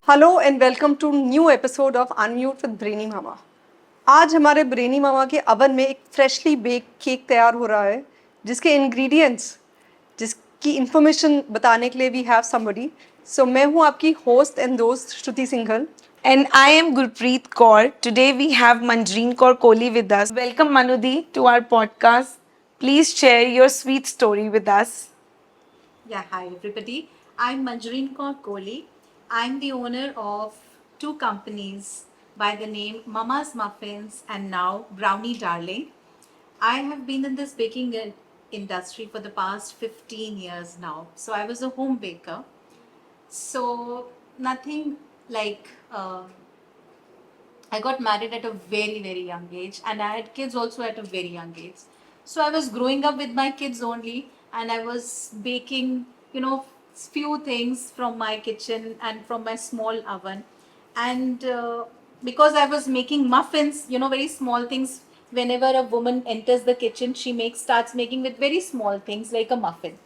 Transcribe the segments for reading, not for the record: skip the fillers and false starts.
Hello and welcome to new episode of unmute with brainy मामा। आज हमारे brainy मामा के अवन में एक फ्रेशली बेक केक तैयार हो रहा है जिसके इंग्रेडिएंट्स जिसकी इंफॉर्मेशन बताने के लिए वी हैव समबडी। सो मैं हूँ आपकी होस्ट एंड दोस्त श्रुति Singhal. And I am Gurpreet Kaur. Today we have Manjreen Kaur Kohli with us. Welcome Manudi to our podcast. Please share your sweet story with us. Yeah, hi everybody. I'm Manjreen Kaur Kohli. I'm the owner of two companies by the name Mama's Muffins and now Brownie Darling. I have been in this baking industry for the past 15 years now. So I was a home baker. So nothing like I got married at a very, very young age, and I had kids also at a very young age. So I was growing up with my kids only, and I was baking, few things from my kitchen and from my small oven. And because I was making muffins, very small things. Whenever a woman enters the kitchen, she starts making with very small things like a muffin.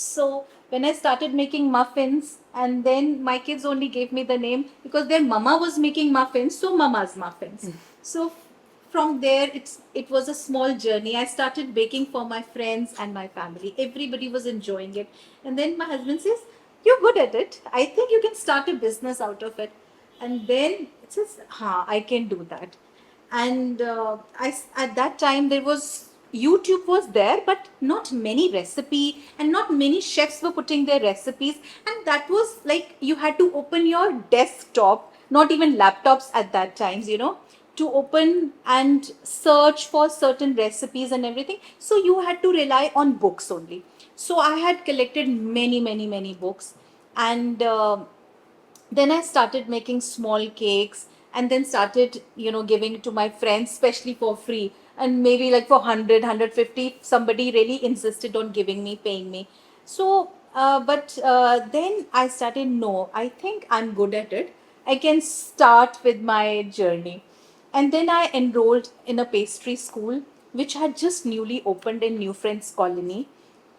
So when I started making muffins, and then my kids only gave me the name because their mama was making muffins, so Mama's Muffins. So from there, it was a small journey. I started baking for my friends and my family. Everybody was enjoying it, and then my husband says, "You're good at it. I think you can start a business out of it." And then it says, "Ha, I can do that." And at that time there was YouTube was there, but not many recipe and not many chefs were putting their recipes, and that was like you had to open your desktop, not even laptops at that times, to open and search for certain recipes and everything. So you had to rely on books only. So I had collected many books, and then I started making small cakes, and then started giving it to my friends, especially for free, and maybe like for 100 somebody really insisted on giving me, paying me. So but then I started, no, I think I'm good at it, I can start with my journey. And then I enrolled in a pastry school which had just newly opened in New Friends Colony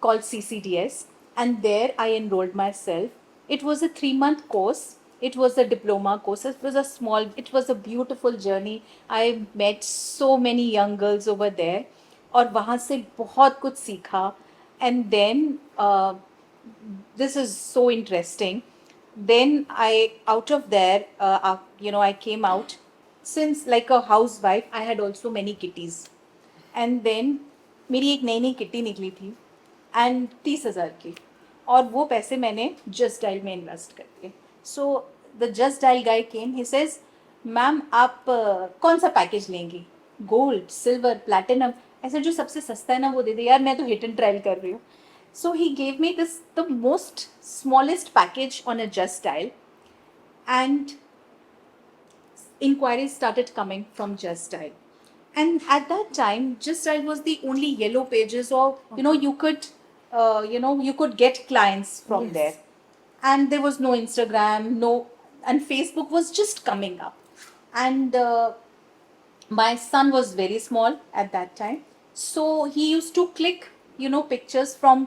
called CCDS, and there I enrolled myself. It was a 3 month course. It was a diploma course. It was a beautiful journey. I met so many young girls over there, और वहाँ से बहुत कुछ सीखा. And then this is so interesting. Then out of there, I came out. Since like a housewife, I had also many kitties. And then मेरी एक नई kitty निकली थी, एंड 30,000 की, और वो पैसे मैंने जस्ट डायल में इन्वेस्ट कर दिए. So the just dial guy came, he says, ma'am आप कौन सा पैकेज लेंगी, गोल्ड, सिल्वर, प्लैटिनम, ऐसे जो सबसे सस्ता है ना वो दे दे. यार मैं तो हिट एंड ट्रायल कर रही हूँ. So he gave me this the most smallest package on a just dial, and inquiries started coming from Just Dial. And at that time, Just Dial was the only yellow pages, or you could get clients from there. And there was no Instagram, no, and Facebook was just coming up. And my son was very small at that time, so he used to click pictures from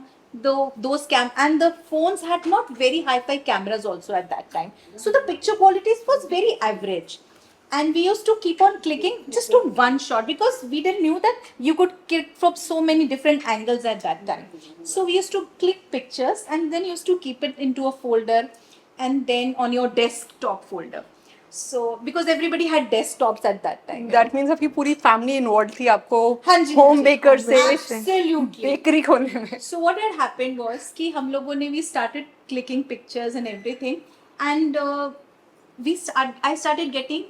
those and the phones had not very hi-fi cameras also at that time, so the picture qualities was very average, and we used to keep on clicking just on one shot because we didn't knew that you could click from so many different angles at that time. So we used to click pictures and then used to keep it into a folder, and then on your desktop folder. So because everybody had desktops at that time. That means आपकी पूरी family involve थी आपको हाँ जी, home baker से Absolutely. Bakery खोलने में. So what had happened was कि हम लोगों ने we started clicking pictures and everything, and I started getting,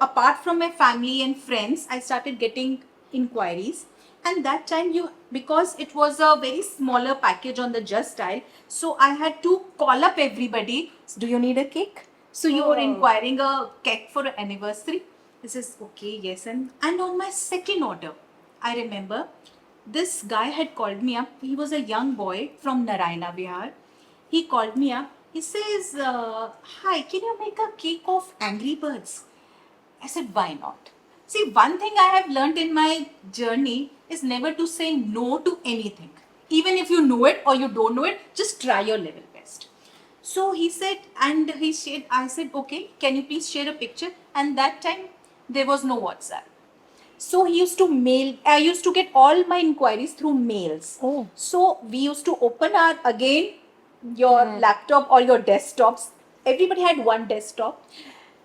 apart from my family and friends, I started getting inquiries. And that time, because it was a very smaller package on the Just Dial, so I had to call up everybody. Do you need a cake? So you were inquiring a cake for an anniversary. This is okay, yes. And on my second order, I remember this guy had called me up. He was a young boy from Narayana Vihar. He called me up. He says, "Hi, can you make a cake of Angry Birds?" I said, "Why not?" See, one thing I have learned in my journey is never to say no to anything. Even if you know it or you don't know it, just try your level best. So he said, and he shared, I said, okay, can you please share a picture? And that time there was no WhatsApp. So he used to mail, I used to get all my inquiries through mails. Oh. So we used to open our, again, your laptop or your desktops. Everybody had one desktop.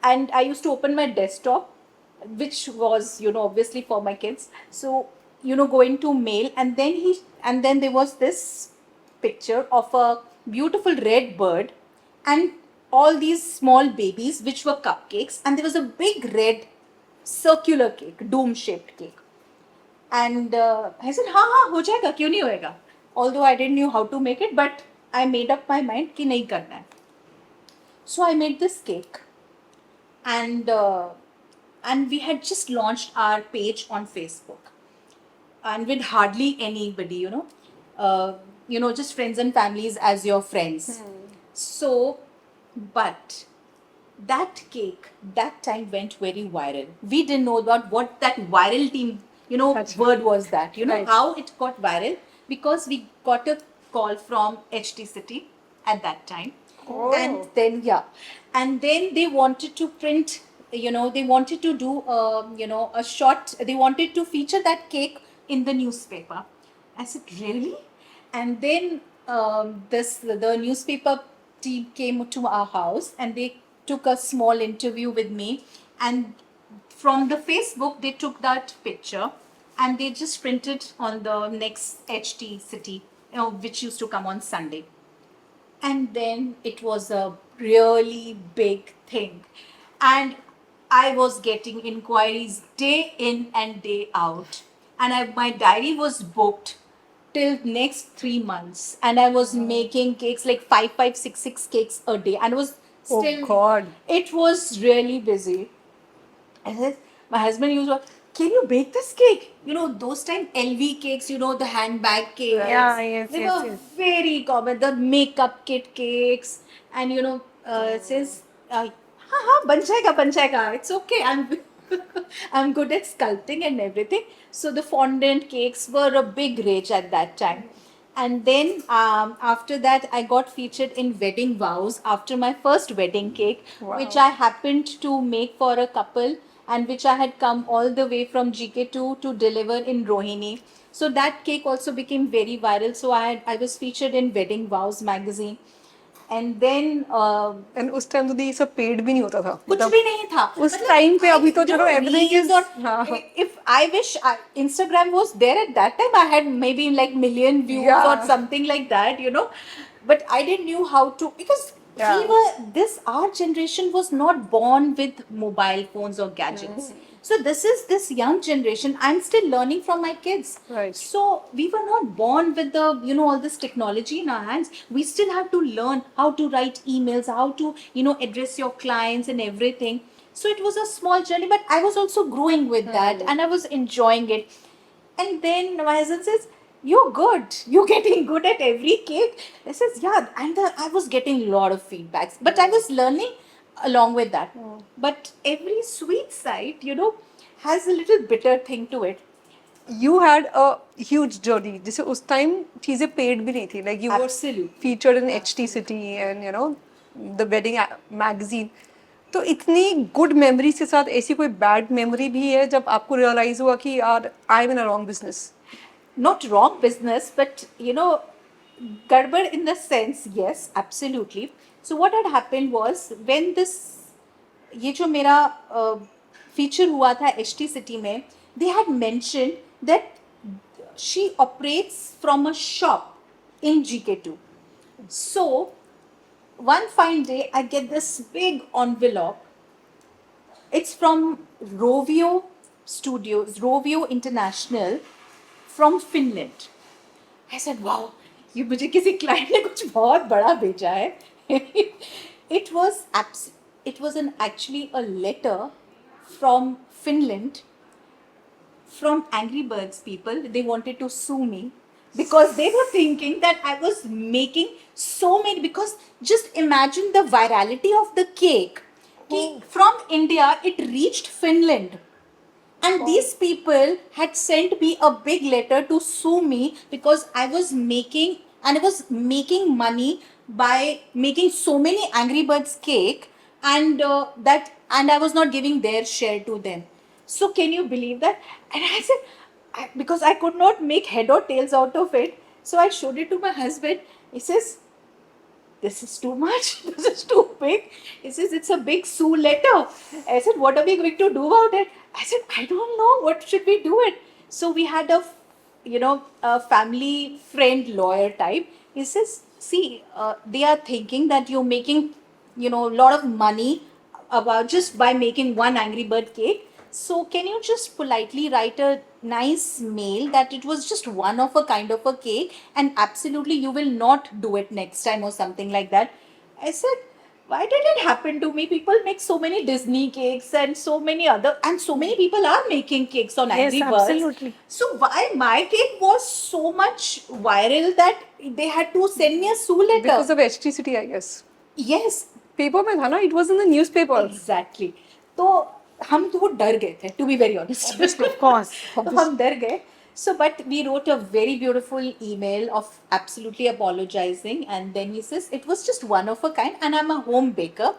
And I used to open my desktop, which was, obviously for my kids. So, go into mail, and then there was this picture of a beautiful red bird and all these small babies, which were cupcakes, and there was a big red circular cake, dome shaped cake. And I said, हाँ हो जाएगा, क्यों नहीं होएगा? Although I didn't know how to make it, but I made up my mind कि नहीं करना है. So I made this cake, and we had just launched our page on Facebook, and with hardly anybody, just friends and families as your friends. So, but that cake that time went very viral. We didn't know about what that viral team, That's word was that. You know Right. how it got viral? Because we got a call from HT City at that time. Oh. And then, yeah. And then they wanted to print, they wanted to do, a short, they wanted to feature that cake in the newspaper. I said, really? And then the newspaper team came to our house and they took a small interview with me, and from the Facebook they took that picture and they just printed on the next HT City, which used to come on Sunday. And then it was a really big thing, and I was getting inquiries day in and day out, and my diary was booked till next 3 months, and I was making cakes like six cakes a day, and it was Oh, still, God. it was really busy. And then my husband used to, can you bake this cake? Those time LV cakes, the handbag cakes. Yeah, yes, They yes, were yes. very common. The makeup kit cakes. And it says, बन जाएगा. It's okay. I'm good at sculpting and everything. So the fondant cakes were a big rage at that time. And then after that, I got featured in Wedding Vows after my first wedding cake, which I happened to make for a couple, and which I had come all the way from GK2 to deliver in Rohini. So that cake also became very viral. So I was featured in Wedding Vows magazine. And then and उस time तो ये सब paid भी नहीं होता था कुछ भी नहीं था उस टाइम पे अभी तो चलो everything reels is or हाँ. if I wish Instagram was there at that time, I had maybe like million views Yeah. or something like that, but I didn't knew how to, because our generation was not born with mobile phones or gadgets. So this young generation, I'm still learning from my kids. Right. So we were not born with the all this technology in our hands. We still have to learn how to write emails, how to address your clients and everything. So it was a small journey, but I was also growing with that, and I was enjoying it. And then my husband says, "You're good. You're getting good at every cake." I says, "Yeah," and I was getting a lot of feedbacks, but I was learning along with that. But every sweet side, has a little bitter thing to it. You had a huge journey जिसे उस time चीजें paid भी नहीं थी like you were Absolutely. featured in HT City and the wedding magazine. तो इतनी good memories के साथ ऐसी कोई bad memory भी है जब आपको realize हुआ कि यार I'm in a wrong business. Not wrong business, but gadbad in the sense, yes, absolutely. So what had happened was, when ये जो मेरा feature हुआ था HT City में, they had mentioned that she operates from a shop in GK2. So one fine day, I get this big envelope. It's from Rovio Studios, Rovio International, from Finland. I said, wow, ये मुझे किसी client ने कुछ बहुत बड़ा भेजा है. It was actually a letter from Finland, from Angry Birds people. They wanted to sue me because they were thinking that I was making so many. Because just imagine the virality of the cake. From India, it reached Finland. And these people had sent me a big letter to sue me because I was making and I was making money by making so many Angry Birds cake, and I was not giving their share to them. So can you believe that? And I said, because I could not make head or tails out of it, so I showed it to my husband. He says, this is too much. This is too big. He says, it's a big sue letter. I said, what are we going to do about it? I said, I don't know. What should we do it? So we had a family friend lawyer type. He says, see, they are thinking that you're making, a lot of money about just by making one Angry Bird cake. So can you just politely write a nice mail that it was just one of a kind of a cake, and absolutely you will not do it next time or something like that. I said, why did it happen to me? People make so many Disney cakes and so many other, and so many people are making cakes on Yes, Angry Birds. absolutely. So why my cake was so much viral that they had to send me a sue letter? Because of HTCT, I guess. Yes, paper में था ना, it was in the newspaper. Exactly तो हम तो डर गए थे to be very honest Of course. तो हम डर गए so but we wrote a very beautiful email of absolutely apologizing, and then he says it was just one of a kind and I'm a home baker,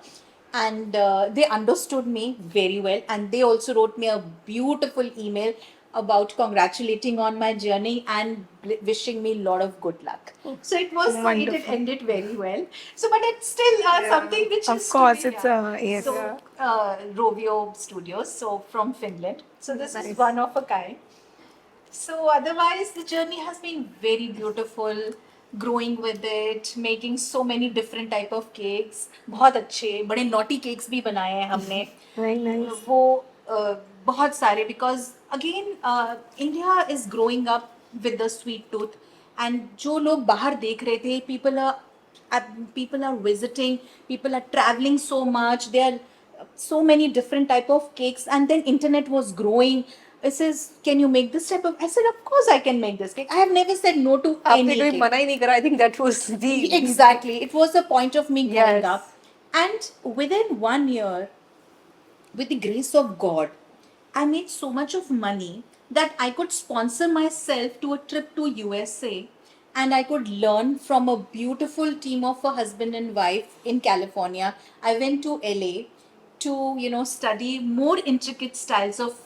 and they understood me very well, and they also wrote me a beautiful email about congratulating on my journey and wishing me a lot of good luck. So it was it Wonderful. ended very well. So but it's still something which Of is course, to be, it's yes. so Rovio Studios, so from Finland. So this Nice. is one of a kind. So otherwise the journey has been very beautiful, growing with it, making so many different type of cakes. बहुत अच्छे बड़े naughty cakes भी बनाए हैं हमने. Very nice. वो बहुत सारे, because again India is growing up with the sweet tooth, and जो लोग बाहर देख रहे थे, people are visiting, people are traveling so much, there are so many different type of cakes, and then internet was growing. It says, can you make this type of? I said, of course I can make this cake. I have never said no to आपने any कभी cake. मना ही नहीं करा. I think that was the Exactly, it was the point of me growing Yes. up, and within 1 year, with the grace of God, I made so much of money that I could sponsor myself to a trip to USA, and I could learn from a beautiful team of a husband and wife in California. I went to LA to study more intricate styles of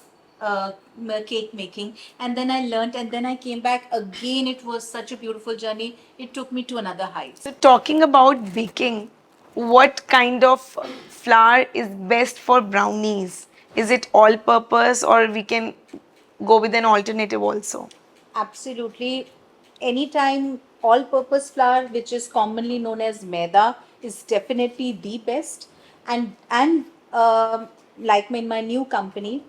cake making, and then I learned, and then I came back again. It was such a beautiful journey. It took me to another height. So, talking about baking, what kind of flour is best for brownies? Is it all purpose or we can go with an alternative also? Absolutely. Anytime all purpose flour, which is commonly known as maida, is definitely the best. And like in my new company,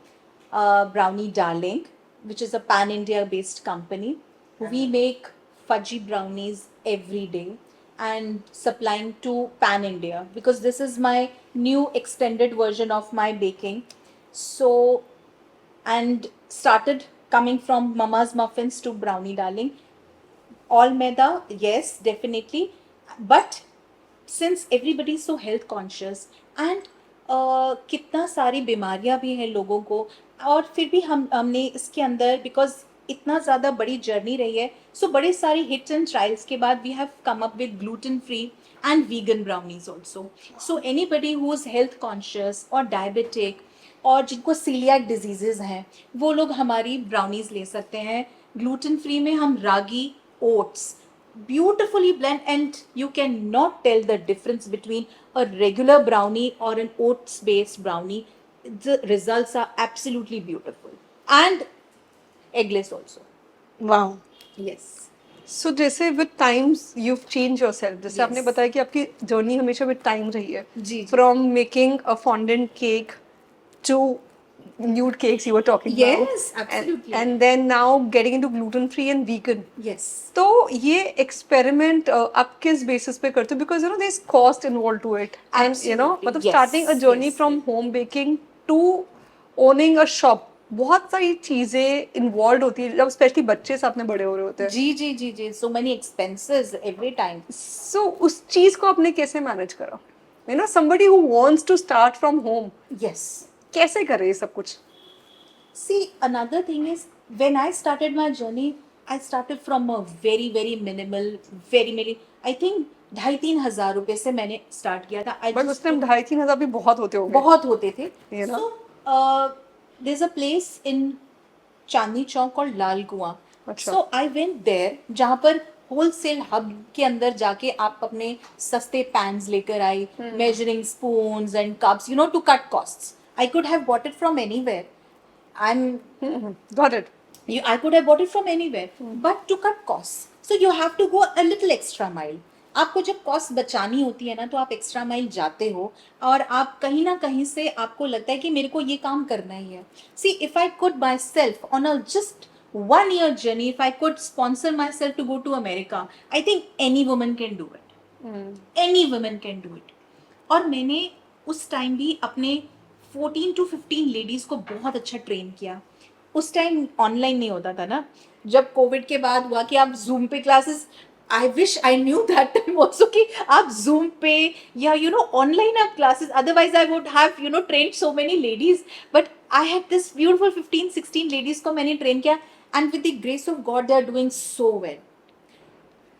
Brownie Darling, which is a pan India based company, we make fudgy brownies every day and supplying to pan India, because this is my new extended version of my baking. So, and started coming from Mama's Muffins to Brownie Darling. All maida, yes, definitely. But since everybody is so health conscious, and कितना सारी बीमारियां भी हैं लोगों को, और फिर भी हमने इसके अंदर, बिकॉज इतना ज़्यादा बड़ी जर्नी रही है, सो बड़े सारे हिट्स एंड ट्रायल्स के बाद we have come up with gluten free and vegan brownies also. So anybody who is health conscious और डायबिटिक और जिनको सीलियाक डिजीजेज हैं, वो लोग हमारी ब्राउनीज ले सकते हैं. ग्लूटेन फ्री में हम रागी, oats beautifully blend, and you cannot tell the difference between a regular brownie or an oats based brownie. The results are absolutely beautiful, and eggless also. Wow. Yes. So जैसे with times you've changed yourself. जैसे Yes. आपने बताया कि आपकी journey हमेशा with time रही है. जी. From making a fondant cake to nude cakes you were talking about. Yes, absolutely. And then now getting into gluten free and vegan. Yes. तो ये experiment आप किस basis पे करते हो? Because you know there's cost involved to it. And you know Absolutely. मतलब Yes, starting a journey yes, from home baking to owning a shop, बहुत सारी चीजें involved होती है जब स्पेशली बच्चे साथ में बड़े हो रहे होते हैं. जी जी जी जी. So many expenses every time. So उस चीज को आपने कैसे मैनेज करा? You know somebody who wants to start from home, Yes. कैसे करे ये सब कुछ? See, another thing is, when I started my journey, I started from a very very minimal, I think 2,500-3,000 रुपए से मैंने स्टार्ट किया था. I बट just उस टाइम 2,500-3,000 भी बहुत होते होंगे. बहुत होते थे. You know? So there's a place in Chandni Chowk called लाल कुआं. अच्छा. So I went there जहाँ पर होलसेल हब के अंदर जाके आप अपने सस्ते पैन्स लेकर आई, measuring spoons and cups, you know, to cut costs. I could have bought it from anywhere. Got it. I could have bought it from anywhere, but to cut costs. So you have to go a little extra mile. आपको जब cost बचानी होती है ना तो आप extra mile जाते हो और आप कहीं ना कहीं से आपको लगता है कि मेरे को ये काम करना ही है. See if I could my self on a just 1 year journey, if I could sponsor myself to go to America, I think any woman can do it. Any woman can do it. और मैंने उस time भी अपने 14 to 15 ladies को बहुत अच्छा train किया. उस टाइम ऑनलाइन नहीं होता था ना, जब कोविड के बाद हुआ कि आप जूम पे classes, I wish I knew that time also कि आप जूम पे या यू नो ऑनलाइन आप classes, otherwise I would have you know train so many ladies. But I had this beautiful 15-16 ladies को मैंने ट्रेन किया and with the grace of God they are doing so well.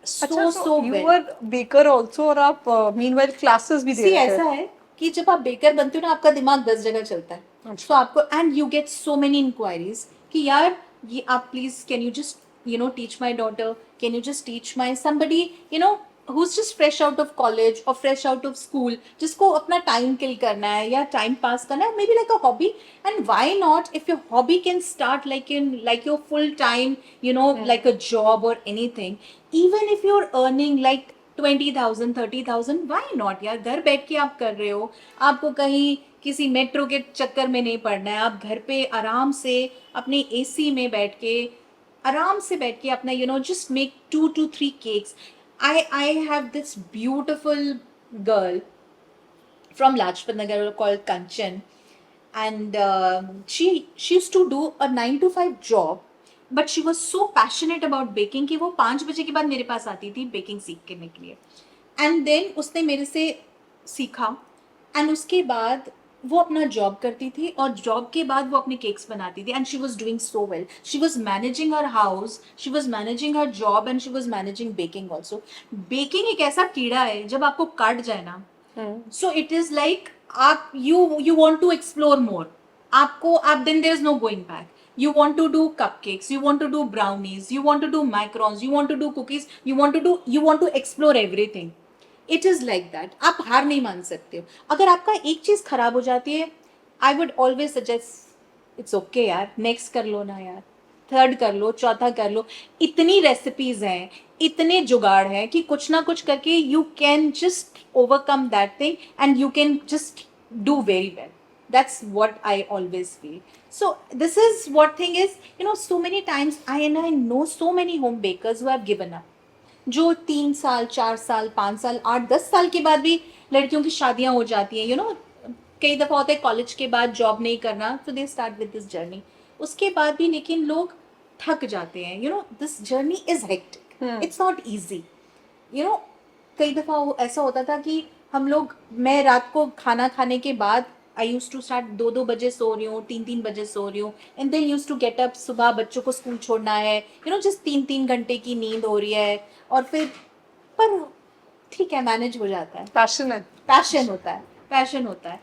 अच्छा, so you were baker also और आप meanwhile classes भी दे सी रहे ऐसा थे. है कि जब आप बेकर बनते हो ना आपका दिमाग 10 जगह चलता है. अच्छा. तो आपको and you get so many enquiries कि यार ये आप please can you just you know teach my daughter, can you just teach my somebody you know who's just fresh out of college or fresh out of school, जिसको अपना time किल करना है या time pass करना है, maybe like a hobby. And why not, if your hobby can start like your full time, you know, like a job or anything, even if you're earning like 20,000 30,000, why not यार. घर बैठ के आप कर रहे हो, आपको कहीं किसी मेट्रो के चक्कर में नहीं पड़ना है, आप घर पे आराम से अपने एसी में बैठ के आराम से बैठ के अपना you know just make 2 to 3 cakes. I have this beautiful girl from Lajpat Nagar called Kanchan, and she used to do a 9 to 5 job, but she was so passionate about baking कि वो 5 बजे के बाद मेरे पास आती थी baking सीखने के लिए. एंड देन उसने मेरे से सीखा एंड उसके बाद वो अपना जॉब करती थी और जॉब के बाद वो अपने केक्स बनाती थी and she was doing so well. She was managing her house, she was managing her job and she was managing baking also. Baking एक ऐसा कीड़ा है जब आपको काट जाए ना, सो इट इज लाइक आप you want to explore more. आपको आप then there is no going back. You want to do cupcakes, you want to do brownies, you want to do macarons, you want to do cookies, you want to explore everything. It is like that. आप हार नहीं मान सकते हो. अगर आपका एक चीज खराब हो जाती है, I would always suggest it's okay यार, next कर लो ना यार, थर्ड कर लो, चौथा कर लो. इतनी रेसिपीज हैं, इतने जुगाड़ हैं कि कुछ ना कुछ करके you can just overcome that thing and you can just do very well. That's what I always feel. So this is what thing is, you know, so many times I know so many home bakers who have given up. जो 3 साल 4 साल 5 साल 8-10 साल के बाद भी लड़कियों की शादियां हो जाती हैं, यू नो. कई दफ़ा होता है कॉलेज के बाद जॉब नहीं करना, तो they start with this journey. उसके बाद भी लेकिन लोग थक जाते हैं. You know this journey is hectic, it's not easy. You know कई दफ़ा ऐसा होता था कि हम लोग, मैं रात को खाना खाने के बाद आई यूज टू स्टार्ट 2-2 बजे सो रही हूँ, 3-3 बजे सो रही हूँ and then use to get up. सुबह बच्चों को स्कूल छोड़ना है, यू नो जस्ट 3-3 घंटे की नींद हो रही है और फिर पर ठीक है मैनेज हो जाता है. पैशन है. पैशन होता है.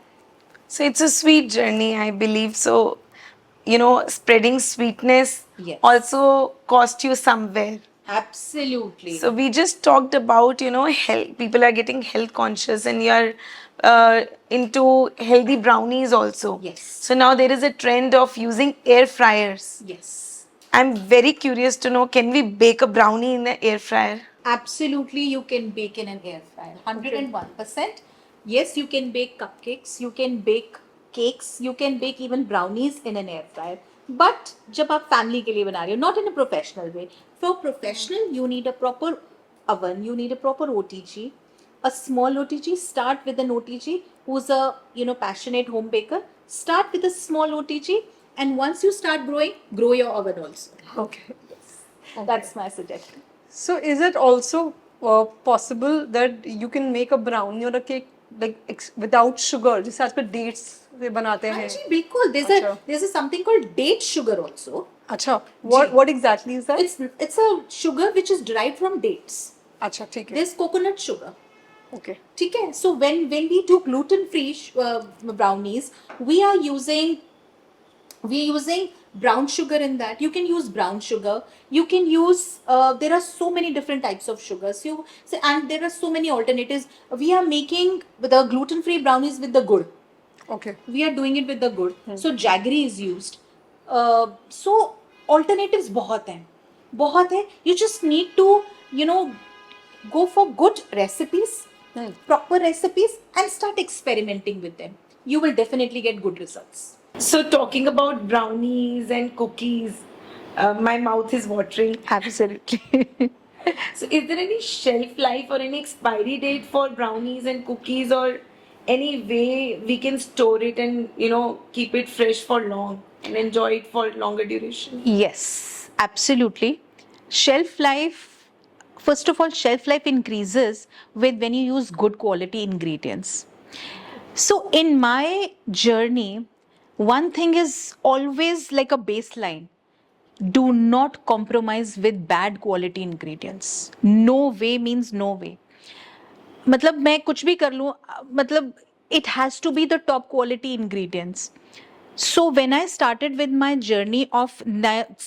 So it's a sweet journey, I believe. So, you know, spreading sweetness Yes. also cost you somewhere. Absolutely. So we just talked about, you know, health. People are getting health conscious, and you're into healthy brownies also. Yes. So now there is a trend of using air fryers. Yes. I'm very curious to know, can we bake a brownie in the air fryer? Absolutely, you can bake in an air fryer. 101%. Yes, you can bake cupcakes, you can bake cakes, you can bake even brownies in an air fryer. But जब आप family के लिए बना रहे हो, not in a professional way. For professional, you need a proper oven, you need a proper OTG, a small OTG. Start with an OTG who's a passionate home baker. Start with a small OTG, and once you start growing, grow your oven also. Okay. That's my suggestion. So is it also possible that you can make a brownie or a cake like without sugar, जैसे आजकल dates से बनाते हैं? Actually, बिल्कुल. There's a something called date sugar also. अच्छा, what exactly is that? It's a sugar which is derived from dates. अच्छा, ठीक है. There's coconut sugar. Okay. ठीक है. So when we do gluten free brownies, we are using brown sugar in that. You can use brown sugar. You can use there are so many different types of sugars. And there are so many alternatives. We are making the gluten free brownies with the gur. Okay. We are doing it with the gur. So jaggery is used. So alternatives बहुत है. You just need to go for good recipes, proper recipes, and start experimenting with them. You will definitely get good results. So talking about brownies and cookies, my mouth is watering. Absolutely. So is there any shelf life or any expiry date for brownies and cookies, or any way we can store it and keep it fresh for long and enjoy it for longer duration? Yes, absolutely. Shelf life, first of all, shelf life increases with when you use good quality ingredients. So in my journey, one thing is always like a baseline. Do not compromise with bad quality ingredients. No way means no way. मतलब मैं कुछ भी कर लूँ, मतलब it has to be the top quality ingredients. So when I started with my journey of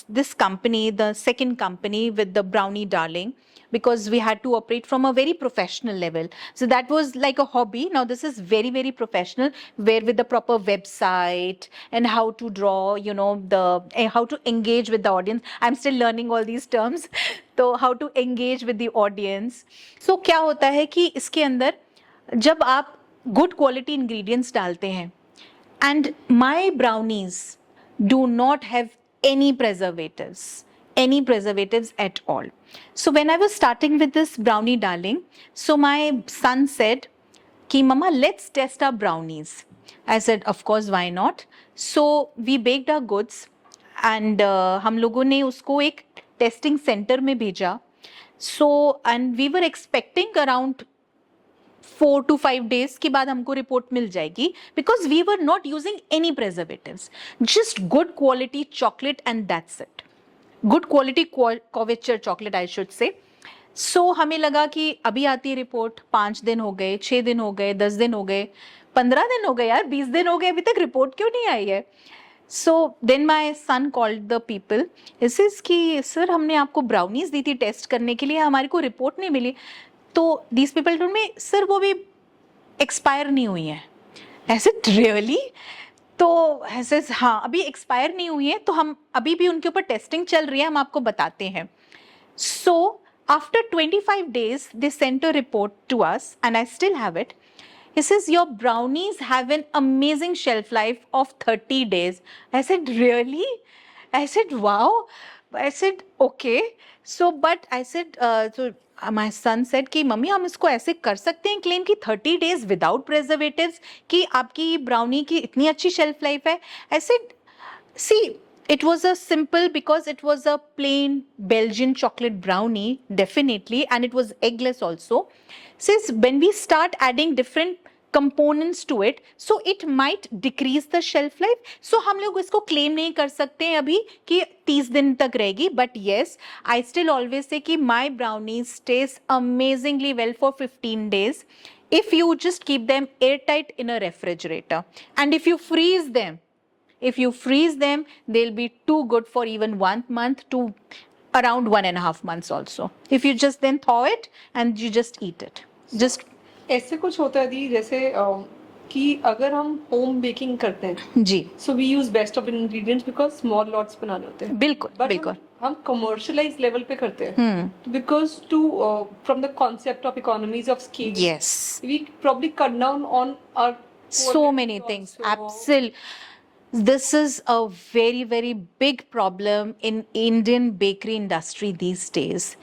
this company, the second company with the Brownie Darling, because we had to operate from a very professional level. So that was like a hobby. Now this is very, very professional, where with the proper website and how to draw, how to engage with the audience. I'm still learning all these terms. So how to engage with the audience. So क्या होता है कि इसके अंदर जब आप good quality ingredients डालते हैं, and my brownies do not have any preservatives at all. So when I was starting with this Brownie Darling, so my son said ki mama, let's test our brownies. I said of course, why not. So we baked our goods and हम लोगों ने उसको एक testing center में भेजा. So and we were expecting around 4 to 5 days के बाद हमको रिपोर्ट मिल जाएगी, because we were not using any preservatives, just good quality chocolate and that's it. Good quality couverture chocolate I should say. So हमें लगा कि अभी आती है रिपोर्ट, 5 दिन हो गए, 6 दिन हो गए, 10 दिन हो गए, 15 दिन हो गए यार, 20 दिन हो गए, अभी तक रिपोर्ट क्यों नहीं आई है. So then my son called the people. He says कि सर हमने आपको ब्राउनीज दी थी टेस्ट करने के लिए, हमारे को रिपोर्ट नहीं मिली. तो these people told me, sir वो भी एक्सपायर नहीं हुई है. ऐसे रियली? तो ऐसे हाँ अभी एक्सपायर नहीं हुई है, तो हम अभी भी उनके ऊपर टेस्टिंग चल रही है, हम आपको बताते हैं. So after 25 days they sent a report to us and I still have it. He says your brownies have an amazing shelf life of 30 days. I said really? I said wow. I said okay. So but I said so my son said कि mummy हम इसको ऐसे कर सकते हैं claim कि 30 days without preservatives कि आपकी ब्राउनी की इतनी अच्छी शेल्फ लाइफ है. I said see, it was a simple, because it was a plain Belgian chocolate brownie, definitely, and it was eggless also. Since when we start adding different components to it, so it might decrease the shelf life. So हम लोग इसको claim नहीं कर सकते हैं अभी कि 30 दिन तक रहेगी. But yes, I still always say कि my brownies stays amazingly well for 15 days if you just keep them airtight in a refrigerator. And if you freeze them, they'll be too good for even 1 month to around 1.5 months also. If you just then thaw it and you just eat it. Just ऐसे कुछ होता है दी जैसे कि अगर हम home baking करते हैं, जी, so we use best of ingredients because small lots बनाने होते हैं. बिल्कुल But बिल्कुल. हम कमर्शियलाइज लेवल पे करते हैं because to from the concept of economies of scale Yes. We probably cut down on our So many things. Absolutely. This is a very, very big problem in Indian bakery industry these days.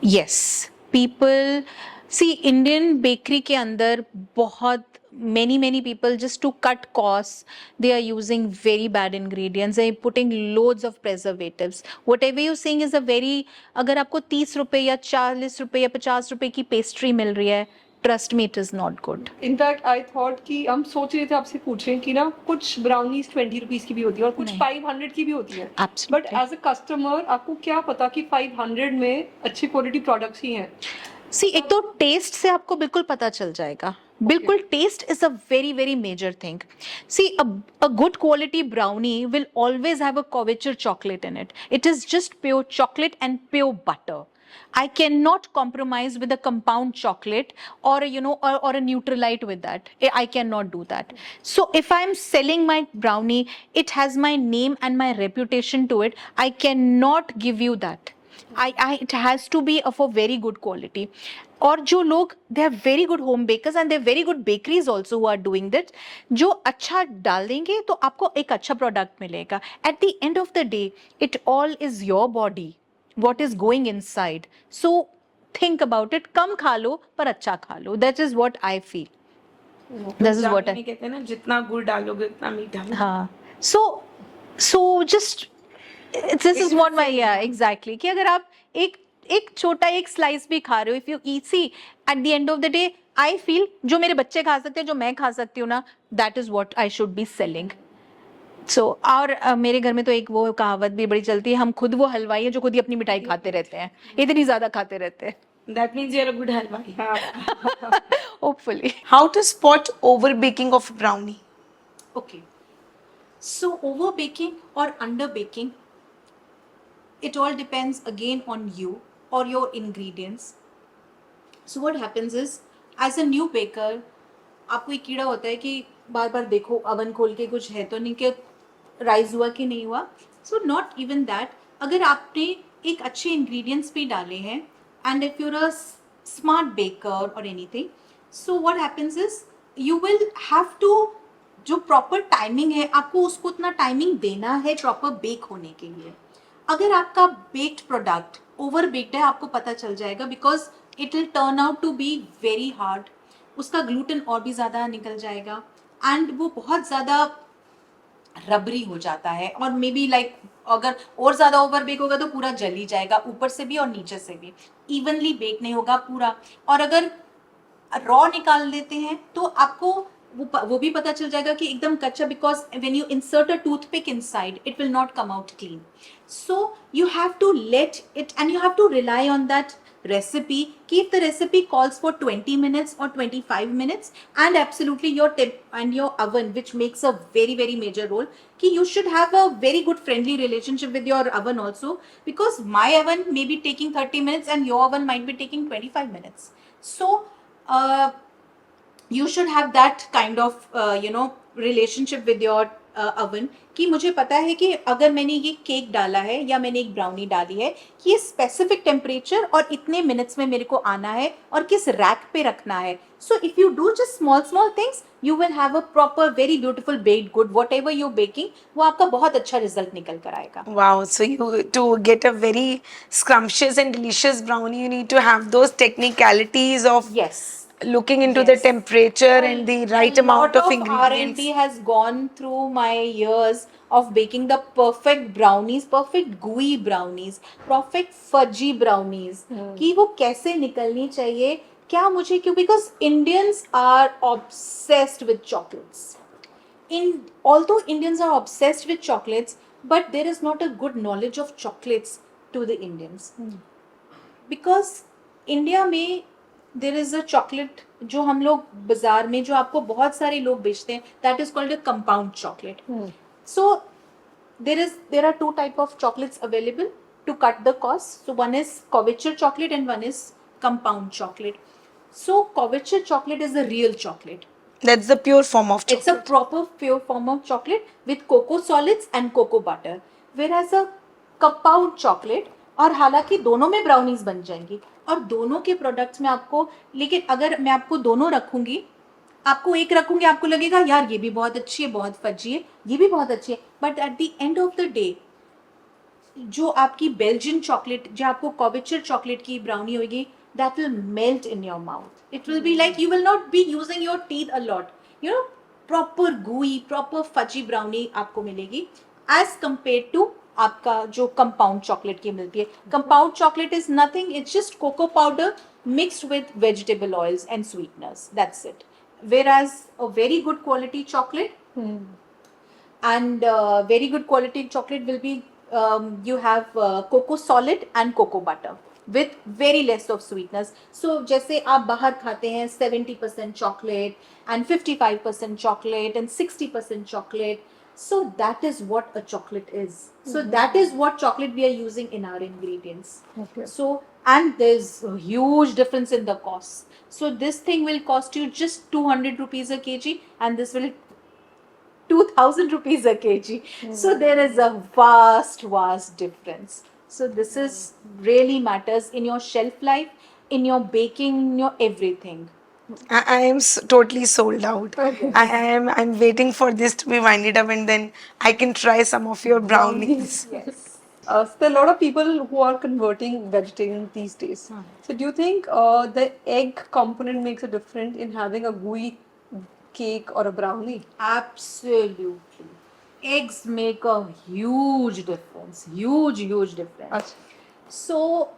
Yes, people see Indian bakery के अंदर बहुत many people just to cut costs, they are using very bad ingredients, they are putting loads of preservatives. Whatever you're saying is a very, अगर आपको 30 रुपए या 40 रुपए या 50 रुपए की पेस्ट्री मिल रही है, trust me, it is not good. In fact I thought कि हम सोच रहे थे आपसे पूछें कि ना कुछ ब्राउनीज 20 रुपीज की भी होती है और कुछ नहीं। 500 की भी होती है, Absolutely. But as a customer आपको क्या पता कि 500 में अच्छी क्वालिटी प्रोडक्ट्स ही हैं. सी एक तो टेस्ट से आपको बिल्कुल पता चल जाएगा. बिल्कुल, taste is a very very major thing. See a good quality brownie will always have a coverture chocolate in it. It is just pure chocolate and pure butter. I cannot compromise with a compound chocolate or or a Nutrilite with that. I cannot do that. So if I'm selling my brownie, it has my name and my reputation to it. I cannot give you that. It has to be of a very good quality. और जो लोग they are very good home bakers and they are very good bakeries also who are doing that, जो अच्छा डाल देंगे तो आपको एक अच्छा प्रोडक्ट मिलेगा. At the end of the day, it all is your body, what is going inside. So think about it. कम खा लो पर अच्छा खा लो. That is what I feel. This is what जापानी में कहते हैं ना, जितना गुड़ डालोगे उतना मीठा. हाँ. So just this is what my exactly कि अगर आप एक छोटा एक स्लाइस भी खा रहे हो, if you eat, see at the end of the day I feel जो मेरे बच्चे खा सकते हैं, जो मैं खा सकती हूँ ना, that is what I should be selling. So और मेरे घर में तो एक वो कहावत भी बड़ी चलती है, हम खुद वो हलवाई है जो खुद ही अपनी मिठाई खाते रहते हैं, इतनी ज्यादा खाते रहते हैं. That means you're a good halwai. Hopefully. How to spot over baking of brownie? Okay. So over baking or under baking, it all depends again on you or your ingredients. So what happens is, as a new baker, आपको एक कीड़ा होता है कि बार बार देखो oven खोल के कुछ है तो नहीं, कि राइज हुआ कि नहीं हुआ. So not even that. अगर आपने एक अच्छे इंग्रेडिएंट्स भी डाले हैं and if your a smart baker और anything, so what happens is you will have to, जो प्रॉपर टाइमिंग है आपको उसको उतना टाइमिंग देना है प्रॉपर बेक होने के लिए. अगर आपका बेक्ड प्रोडक्ट ओवर बेक्ड है, आपको पता चल जाएगा, because it will turn out to be very hard. उसका ग्लूटेन और भी ज़्यादा निकल जाएगा एंड वो बहुत ज़्यादा रबरी हो जाता है. और मे बी लाइक अगर और ज़्यादा ओवर बेक होगा तो पूरा जल ही जाएगा, ऊपर से भी और नीचे से भी. इवनली बेक नहीं होगा पूरा. और अगर रॉ निकाल देते हैं तो आपको वो भी पता चल जाएगा कि एकदम कच्चा, because when you insert a toothpick inside it will not come out clean. So you have to let it and you have to rely on that recipe. If the recipe calls for 20 minutes or 25 minutes, and absolutely your temp and your oven, which makes a very very major role, कि you should have a very good friendly relationship with your oven also, because my oven may be taking 30 minutes and your oven might be taking 25 minutes. So you should have that kind of relationship with your oven, कि मुझे पता है कि अगर मैंने ये cake डाला है या मैंने एक ब्राउनी डाली है, कि ये स्पेसिफिक टेम्परेचर और इतने मिनट्स में मेरे को आना है और किस रैक पे रखना है. So if you do just small things, you will have a proper very beautiful baked good. What ever you baking, वो आपका बहुत अच्छा रिजल्ट निकल कर आएगा. Wow, so you, to get a very scrumptious and delicious brownie, you need to have those technicalities of Yes. looking into the Yes. temperature and the right amount of ingredients. R&D has gone through my years of baking the perfect brownies, perfect gooey brownies, perfect fudgy brownies. कि वो कैसे निकलनी चाहिए, क्या मुझे क्यों, because Indians are obsessed with chocolates. Although Indians are obsessed with chocolates, but there is not a good knowledge of chocolates to the Indians. Because India में there is a chocolate जो हम लोग बाजार में, जो आपको बहुत सारे लोग बेचते हैं, that is called a compound chocolate. So there are two type of chocolates available to cut the cost. So one is couverture chocolate and one is compound chocolate. So couverture chocolate is the real chocolate. That's the pure form of chocolate. It's a proper pure form of chocolate with cocoa solids and cocoa butter. Whereas a compound chocolate, और हालांकि दोनों में brownies बन जाएंगी और दोनों के products में आपको, लेकिन अगर मैं आपको दोनों रखूंगी, आपको एक रखूंगी, आपको लगेगा यार ये भी बहुत अच्छी है, बहुत फजी है, ये भी बहुत अच्छी है, but at the end of the day जो आपकी बेल्जियन चॉकलेट, जो आपको कॉवेचर चॉकलेट की ब्राउनी होगी, that will melt in your mouth. It will be like you will not be using your teeth a lot. Proper gooey, proper fudgy brownie आपको मिलेगी as compared to आपका जो compound chocolate की मिलती है. Compound chocolate is nothing. It's just cocoa powder mixed with vegetable oils and sweeteners. That's it. Whereas a very good quality chocolate and very good quality chocolate will be you have cocoa solid and cocoa butter with very less of sweetness. So जैसे आप बाहर खाते हैं 70% chocolate and 55% chocolate and 60% chocolate. So that is what a chocolate is. So that is what chocolate we are using in our ingredients. Okay. So and there's a huge difference in the cost. So this thing will cost you just 200 rupees a kg, and this will 2000 rupees a kg. So there is a vast difference. So this is really matters in your shelf life, in your baking, in your everything. I am totally sold out. I'm waiting for this to be winded up and then I can try some of your brownies. Yes. So there are a lot of people who are converting vegetarian these days. So do you think the egg component makes a difference in having a gooey cake or a brownie? Absolutely. Eggs make a huge difference. Huge difference. Achha. So,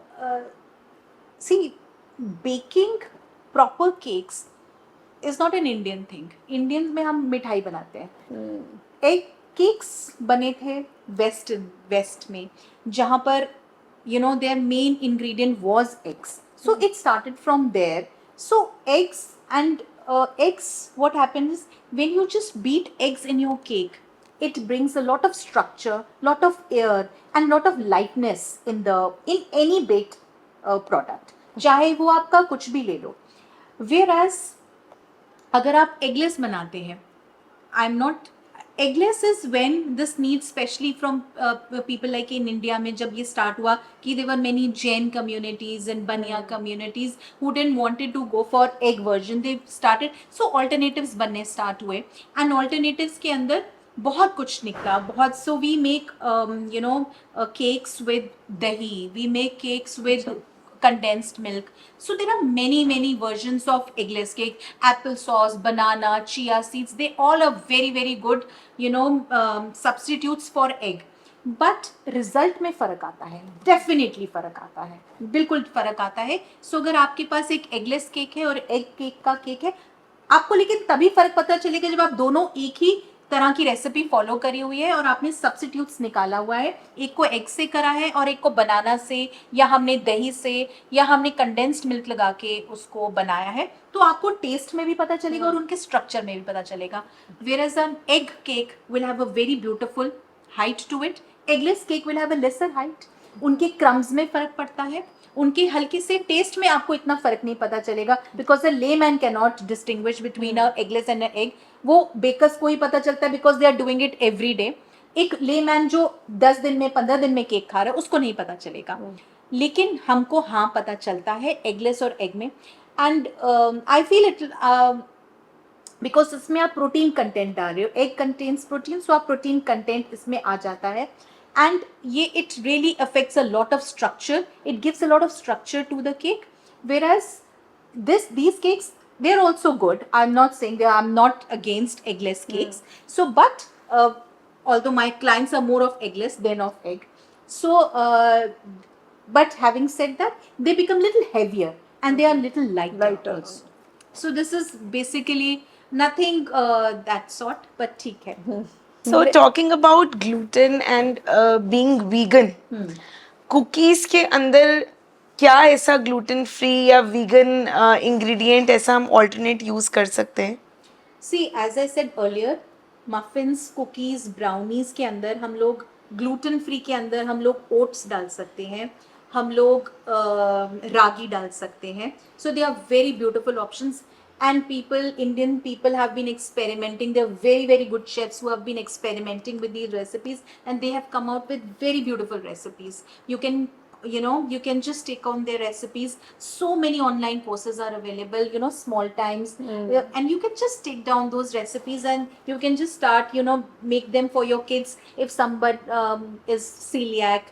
see, baking proper cakes is not an Indian thing. Indian में हम मिठाई बनाते हैं. Egg cakes बने थे West में, जहाँ पर their main ingredient was eggs. So it started from there. So eggs and eggs, what happens when you just beat eggs in your cake, it brings a lot of structure, lot of air and lot of lightness in any baked product. चाहे वो आपका कुछ भी ले लो. Whereas अगर आप eggless बनाते हैं, I am not eggless is when this need specially from people like in India में जब ये स्टार्ट हुआ कि there were many Jain communities and Bania communities who didn't wanted to go for egg version, they started, so alternatives बनने start हुए and alternatives के अंदर बहुत कुछ निकला, बहुत. So we make cakes with dahi, we make cakes with condensed milk. So there are many versions of eggless cake. Apple sauce, banana, chia seeds, they all are very good substitutes for egg. But result में फर्क आता है, definitely फर्क आता है, बिल्कुल फर्क आता है. So अगर आपके पास एक एगलेस केक है और एग केक का केक है, आपको लेकिन तभी फर्क पता चलेगा जब आप दोनों एक ही तरह की रेसिपी फॉलो करी हुई है और आपने सब्स्टिट्यूट्स निकाला हुआ है, एक को एग से करा है और एक को बनाना से, या हमने दही से, या हमने कंडेंस्ड मिल्क लगा के उसको बनाया है, तो आपको टेस्ट में भी पता चलेगा और उनके स्ट्रक्चर में भी पता चलेगा. Whereas an egg cake will have a very beautiful height to it, egless cake will have a lesser height. उनके क्रम्स में फर्क पड़ता है, उनके हल्के से टेस्ट में आपको इतना फर्क नहीं पता चलेगा, because a layman can not distinguish between a eggless and a egg. वो बेकर्स को ही पता चलता है because they are doing it every day. एक लेमैन जो 10 दिन में 15 दिन में केक खा रहा है उसको नहीं पता चलेगा, लेकिन हमको हाँ पता चलता है एगलेस और एग में. And I feel it because इसमें आप प्रोटीन कंटेंट डाल रहे हो, एग कंटेन्स प्रोटीन, सो आप प्रोटीन कंटेंट इसमें आ जाता है. And it really affects a lot of structure. It gives a lot of structure to the cake. Whereas these cakes, they're also good. I'm not saying I'm not against eggless cakes. So, but although my clients are more of eggless than of egg, so but having said that, they become little heavier and they are little lighter also. So this is basically nothing that sort, but ठीक है. So talking about gluten and being vegan, cookies के अंदर क्या ऐसा gluten free या vegan ingredient ऐसा हम alternate use कर सकते हैं? See, as I said earlier, muffins, cookies, brownies के अंदर हम लोग gluten free के अंदर हम लोग oats डाल सकते हैं, हम लोग रागी डाल सकते हैं. So they are very beautiful options. And Indian people have been experimenting. They're very good chefs who have been experimenting with these recipes, and they have come out with very beautiful recipes. You can just take on their recipes. So many online courses are available, small times, and you can just take down those recipes and you can just start, make them for your kids. If somebody is celiac,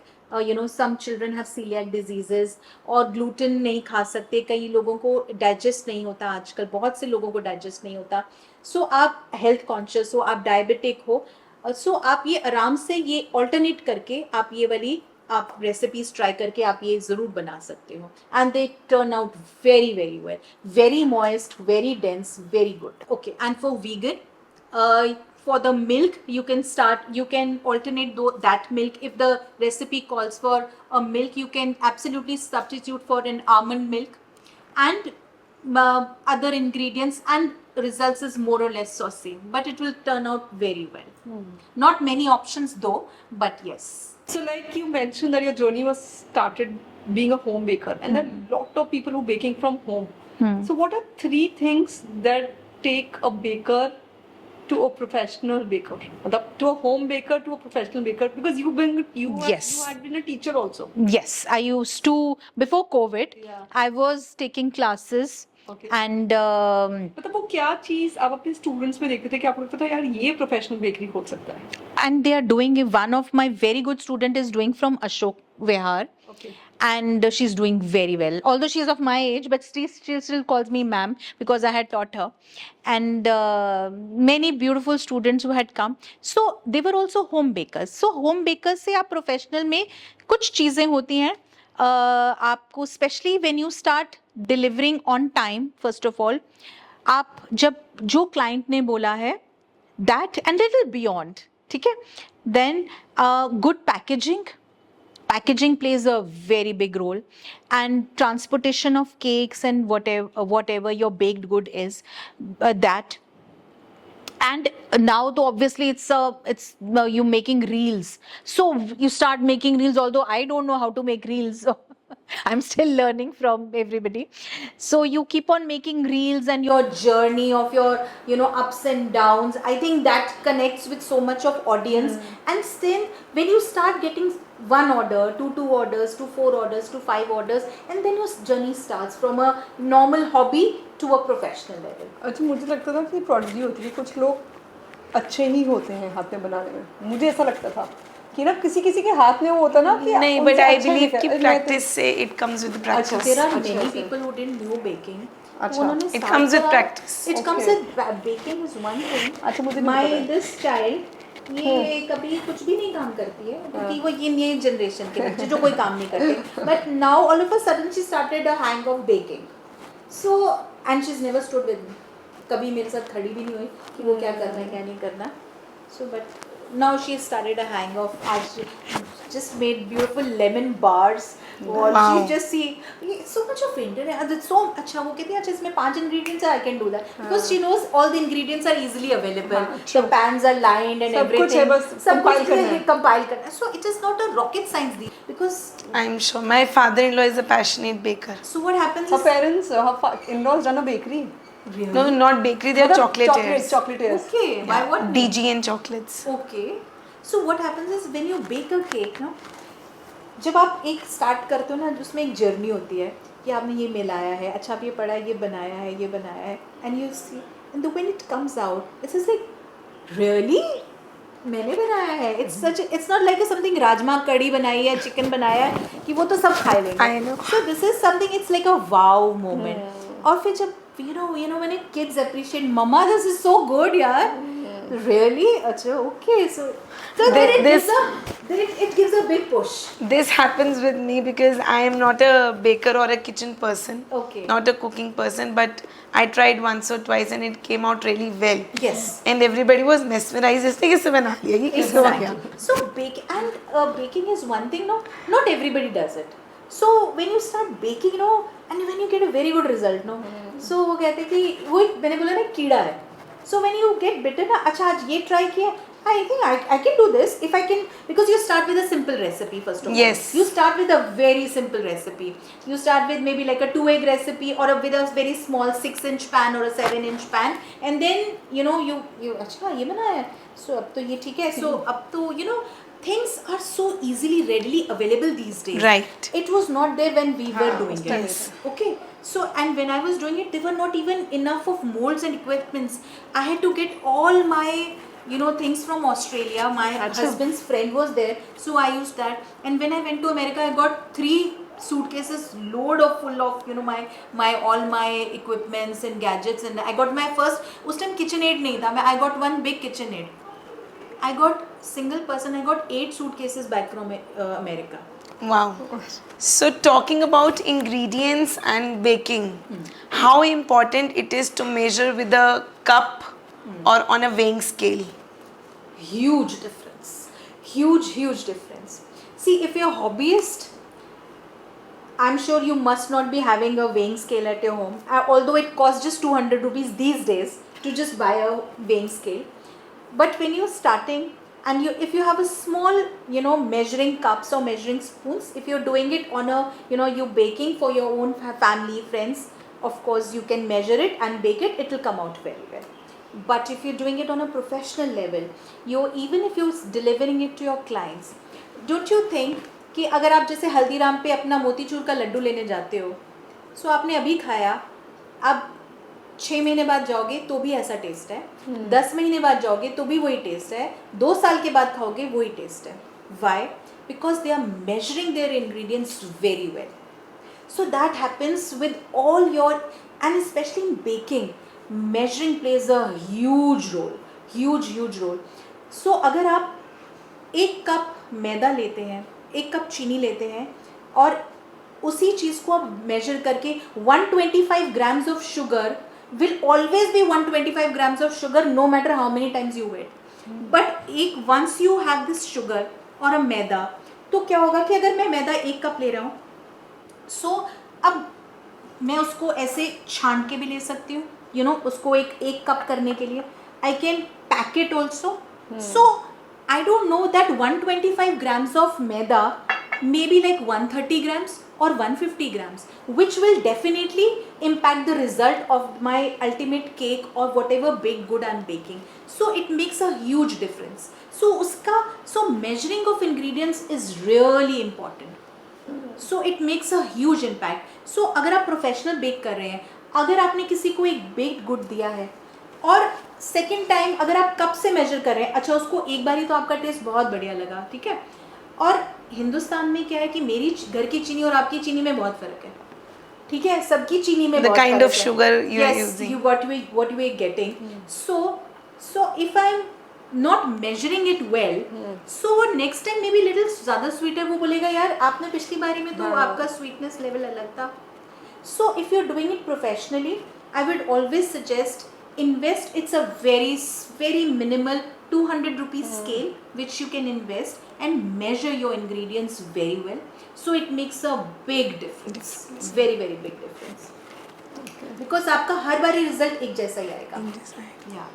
some children have celiac diseases और gluten नहीं खा सकते, कई लोगों को digest नहीं होता, आजकल बहुत से लोगों को digest नहीं होता. So आप health conscious हो, आप diabetic हो, so आप ये आराम से ये alternate करके आप ये वाली आप रेसिपीज ट्राई करके आप ये ज़रूर बना सकते हो. And they turn out very very well, very moist, very dense, very good. Okay, and for vegan, for the milk you can alternate that milk. If the recipe calls for a milk, you can absolutely substitute for an almond milk and other ingredients, and results is more or less the same, but it will turn out very well. Not many options though, but yes. So, like you mentioned that your journey was started being a home baker, and there are a lot of people who are baking from home. So, what are 3 things that take a baker to a professional baker, to a home baker to a professional baker? Because you Yes. had been a teacher also. Yes, I used to, before COVID, Yeah. I was taking classes. Okay. And मतलब वो क्या चीज आप अपने students में देखते थे कि आपको लगता था यार ये प्रोफेशनल बेकरी खोल सकता है? and they are doing it. One of my very good student is doing from Ashok Vihar. Okay. And she's doing very well, although she is of my age, but she still calls me ma'am because I had taught her. And many beautiful students who had come, so they were also home bakers. So home bakers से आप professional में कुछ चीज़ें होती हैं, आपको specially when you start delivering on time. First of all, आप जब जो क्लाइंट ने बोला है that and little beyond, ठीक है, then good packaging plays a very big role, and transportation of cakes and whatever your baked good is, that. And now though obviously it's you making reels, so you start making reels, although I don't know how to make reels. I'm still learning from everybody. So you keep on making reels, and your journey of your ups and downs, I think that connects with so much of audience. And still when you start getting 1 order to 2 orders to 4 orders to 5 orders, and then your journey starts from a normal hobby to a professional level. अच्छा, मुझे लगता था कि product होती है, कुछ लोग अच्छे ही होते हैं हाथ में बनाने में. मुझे ऐसा लगता था कि ना किसी के हाथ में वो होता ना कि नहीं, उनसे but I अच्छा believe दिखा- कि मैं तो- practice से it comes with practice. There are अच्छा, many अच्छा. people who didn't know baking. अच्छा. उन्होंने It start comes with करा. practice. It comes Okay. with baking is one thing. अच्छा, मुझे नहीं My पता. this child, ये कभी कुछ भी नहीं काम करती है, क्योंकि वो ये नई जनरेशन के बच्चे जो कोई काम नहीं करते. But now all of a sudden she started a hang of baking. So and she's never stood with me. कभी मेरे साथ खड़ी भी नहीं हुई कि वो क्या करना है क्या नहीं करना. So but now she started a hang of. She just made beautiful lemon bars. Or Wow. she just see so much of internet. So अच्छा वो कहती है अच्छा इसमें 5 ingredients है, I can do that because she knows all the ingredients are easily available. The pans are lined and सब कुछ everything. है, बस सब compile कुछ करना है. compile करना है. So it is not a rocket science because I'm sure my father-in-law is a passionate baker. so what happens Her is parents, her in-laws run a bakery. really? No, not bakery. They are मतलब chocolatiers. chocolatiers. Okay, by what name? DG and chocolates. Okay. So what happens is when you bake a cake, no, जब आप एक start करते हो ना, उसमें एक journey होती है कि आपने ये मिलाया है, अच्छा आप ये पढ़ा है, ये बनाया है, and you see and when it comes out it's like really मैंने बनाया है. It's not like something rajma कड़ी बनाई है, चिकन बनाया है कि वो तो सब खा लेंगे. I know. So this is something, it's like a wow moment. और फिर जब you know when kids appreciate mama this is so good यार. Really? अच्छा, okay. So then it gives a big push. This happens with me because I am not a baker or a kitchen person. Okay. Not a cooking person, but I tried once or twice and it came out really well. Yes. And everybody was mesmerized. इसने कैसे बना लिया? ये कैसे हो गया? So baking is one thing, no? Not everybody does it. So when you start baking, no, and when you get a very good result, no, so वो कहते हैं कि वो मैंने बोला ना कीड़ा है. So when you get bitten, ना अच्छा आज ये try किया, I think I can do this if I can, because you start with a simple recipe first of all. Yes. You start with a very simple recipe. You start with maybe like a 2 egg recipe or with a very small 6-inch pan or a 7-inch pan, and then you अच्छा ये बनाया है, so अब तो ये ठीक है, so अब तो things are so easily readily available these days. Right. It was not there when we were doing it. yes. Okay. So and when I was doing it, there were not even enough of molds and equipments. I had to get all my things from Australia. My husband's friend was there, so I used that. And when I went to America, I got 3 suitcases full of my all my equipments and gadgets, and I got my first उस time KitchenAid नहीं था. I got one big KitchenAid. I got single person. I got 8 suitcases back from America. Wow. So talking about ingredients and baking, how important it is to measure with a cup or on a weighing scale? Huge difference. Huge difference. See, if you're a hobbyist, I'm sure you must not be having a weighing scale at your home. Although it costs just 200 rupees these days to just buy a weighing scale. But when you're starting and if you have a small, measuring cups or measuring spoons, if you're doing it on a, you're baking for your own family, friends, of course you can measure it and bake it, it will come out very well. But if you're doing it on a professional level, even if you're delivering it to your clients, don't you think कि अगर आप जैसे हल्दीराम पे अपना मोतीचूर का लड्डू लेने जाते हो, सो आपने अभी खाया, अब 6 महीने बाद जाओगे तो भी ऐसा टेस्ट है, 10 महीने बाद जाओगे तो भी वही टेस्ट है, 2 साल के बाद खाओगे वही टेस्ट है. Why? Because they are measuring their ingredients very well. So that happens with all your, and especially in baking, measuring plays a huge role. Huge role. So अगर आप 1 कप मैदा लेते हैं, 1 कप चीनी लेते हैं और उसी चीज़ को आप मेजर करके 125 grams of sugar will always be 125 grams of sugar no matter how many times you eat. But once you have this sugar और a मैदा, तो क्या होगा कि अगर मैं मैदा 1 कप ले रहा हूँ, सो अब मैं उसको ऐसे छान के भी ले सकती हूँ, उसको एक कप करने के लिए. I can pack it also. So I don't know that 125 grams of maida may be like 130 grams or 150 grams, which will definitely impact the result of my ultimate cake or whatever baked good I'm baking. So it makes a huge difference. So measuring of ingredients is really important. So it makes a huge impact. So अगर आप professional bake कर रहे हैं, अगर आपने किसी को एक baked good दिया है और सेकेंड टाइम अगर आप कप से मेजर कर रहे हैं, अच्छा उसको एक बार ही तो आपका टेस्ट बहुत बढ़िया लगा, ठीक है. और हिंदुस्तान में क्या है कि मेरी घर की चीनी और आपकी चीनी में बहुत फर्क है, ठीक है, सबकी चीनी में बहुत kind फर्क of sugar you are using. what you are getting. So if I'm not measuring it well, so वो next time maybe little ज़्यादा sweet है, वो बोलेगा यार आपने पिछली बारी में तो आपका sweetness level अलग था. So if you're doing it professionally, I would always suggest invest. It's a very minimal 200 rupees scale which you can invest and measure your ingredients very well. So it makes a big difference. Very big difference. Because आपका हर बारी result एक जैसा ही आएगा. Yeah.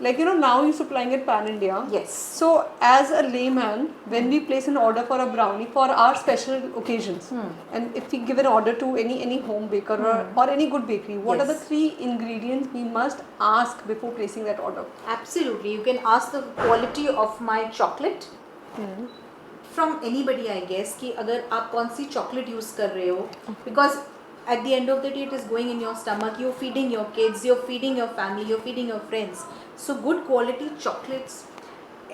Like now you're supplying it pan India. Yes. So as a layman, when we place an order for a brownie for our special occasions, and if we give an order to any home baker or any good bakery, what are the Yes. 3 ingredients we must ask before placing that order? Absolutely. You can ask the quality of my chocolate from anybody, I guess, कि अगर आप कौन सी chocolate use कर रहे हो, because at the end of the day it is going in your stomach, you're feeding your kids, you're feeding your family, you're feeding your friends. So good quality chocolates,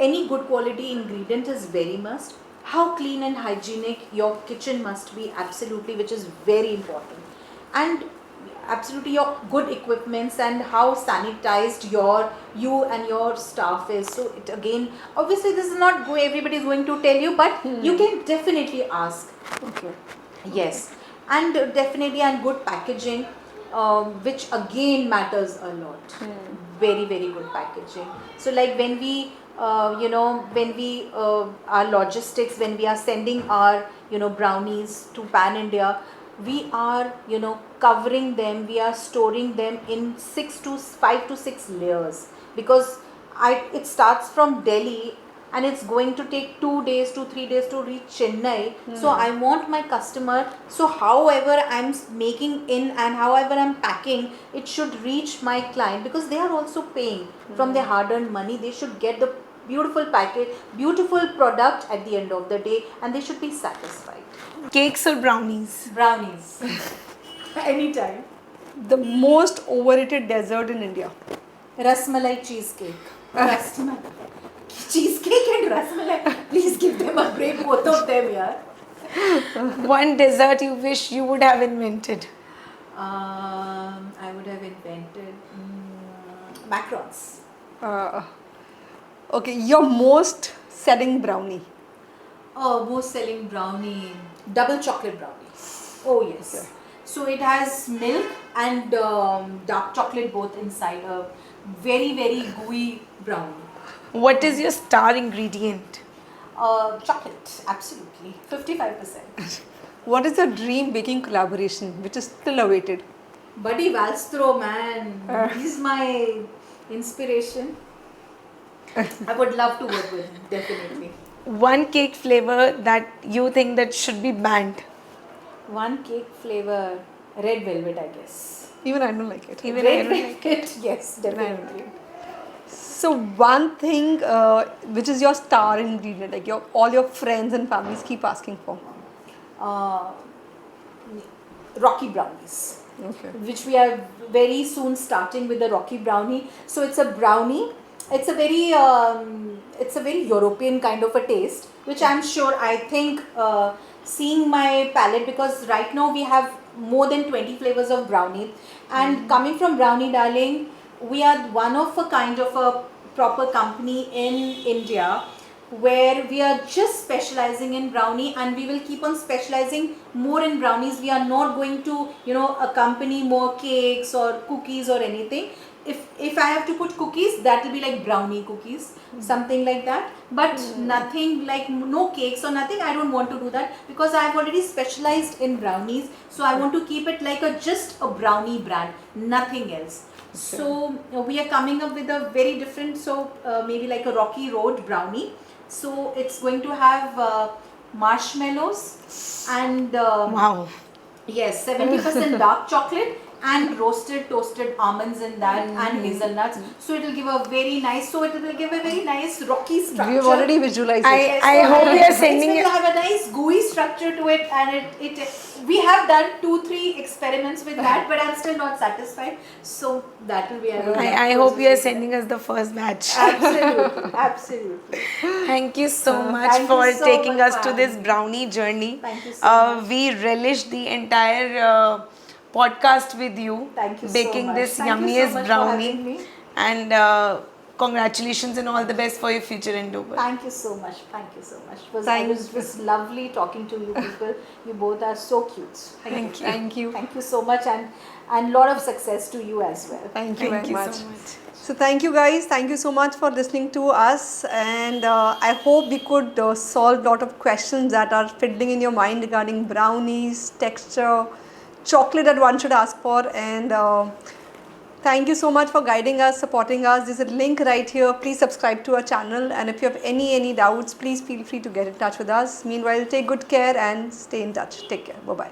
any good quality ingredient is very must. How clean and hygienic your kitchen must be, absolutely, which is very important. And absolutely your good equipments and how sanitized you and your staff is. So it again, obviously this is not everybody is going to tell you, but you can definitely ask. Okay. Yes, and definitely, and good packaging, which again matters a lot. Very good packaging. So like when we our logistics, when we are sending our brownies to Pan India, we are covering them, we are storing them in 5 to 6 layers, because it starts from Delhi and it's going to take 2 days to 3 days to reach Chennai. So I want my customer, so however I'm making in and however I'm packing, it should reach my client, because they are also paying from their hard-earned money. They should get the beautiful package, beautiful product at the end of the day, and they should be satisfied. Cakes or brownies? Brownies. Anytime. The most overrated dessert in India. Rasmalai cheesecake. Rasmalai. Cheesecake and rasmalai. Please give them a break, both of them, yaar. One dessert you wish you would have invented? I would have invented macarons. Okay, your most selling brownie. Most selling brownie, double chocolate brownie. Oh yes. Okay. So it has milk and dark chocolate both inside. A very very gooey brownie. What is your star ingredient? Chocolate, absolutely. 55%. What is your dream baking collaboration which is still awaited? Buddy Valstro, man, he's my inspiration. I would love to work with him, definitely. One cake flavor that you think that should be banned? One cake flavor, red velvet, I guess. Even I don't like it. Even I Red don't like velvet, yes, definitely. So one thing which is your star ingredient, like all your friends and families keep asking for. Uh, Rocky brownies, Okay. which we are very soon starting with the Rocky brownie. So it's a brownie. It's a very European kind of a taste, which I'm sure I think seeing my palette, because right now we have more than 20 flavors of brownie, and coming from Brownie Darling, we are one of a kind of a proper company in India where we are just specializing in brownie, and we will keep on specializing more in brownies. We are not going to accompany more cakes or cookies or anything. If I have to put cookies, that will be like brownie cookies, something like that, but nothing like no cakes or nothing. I don't want to do that because I have already specialized in brownies, so I want to keep it like a just a brownie brand, nothing else. So we are coming up with a very different, maybe like a Rocky Road brownie. So it's going to have marshmallows and Wow. yes, 70% dark chocolate and roasted toasted almonds in that, and hazelnuts. So it will give a very nice. So it will give a very nice rocky structure. We've already visualized it. I hope you are sending It it. will have a nice gooey structure to it, and it we have done 2-3 experiments with that, but I'm still not satisfied. So that will be. I hope you are sending us the first batch. Absolutely, absolutely. Thank you so much thank you for so taking much us for to having this me. brownie journey. Thank you so much. We relish the entire podcast with you. Thank you so baking much. this Thank you so yummiest much for brownie. having me. And congratulations and all the best for your future endeavor. Thank you so much. Thank you so much. Thank It was lovely talking to you people. You both are so cute. Thank you. Thank you. Thank you so much, and lot of success to you as well. Thank you Thank very you much. so much. So thank you guys. Thank you so much for listening to us, and I hope we could solve a lot of questions that are fiddling in your mind regarding brownies, texture, chocolate that one should ask for, and thank you so much for guiding us, supporting us. There's a link right here. Please subscribe to our channel, and if you have any doubts, please feel free to get in touch with us. Meanwhile, take good care and stay in touch. Take care. Bye bye.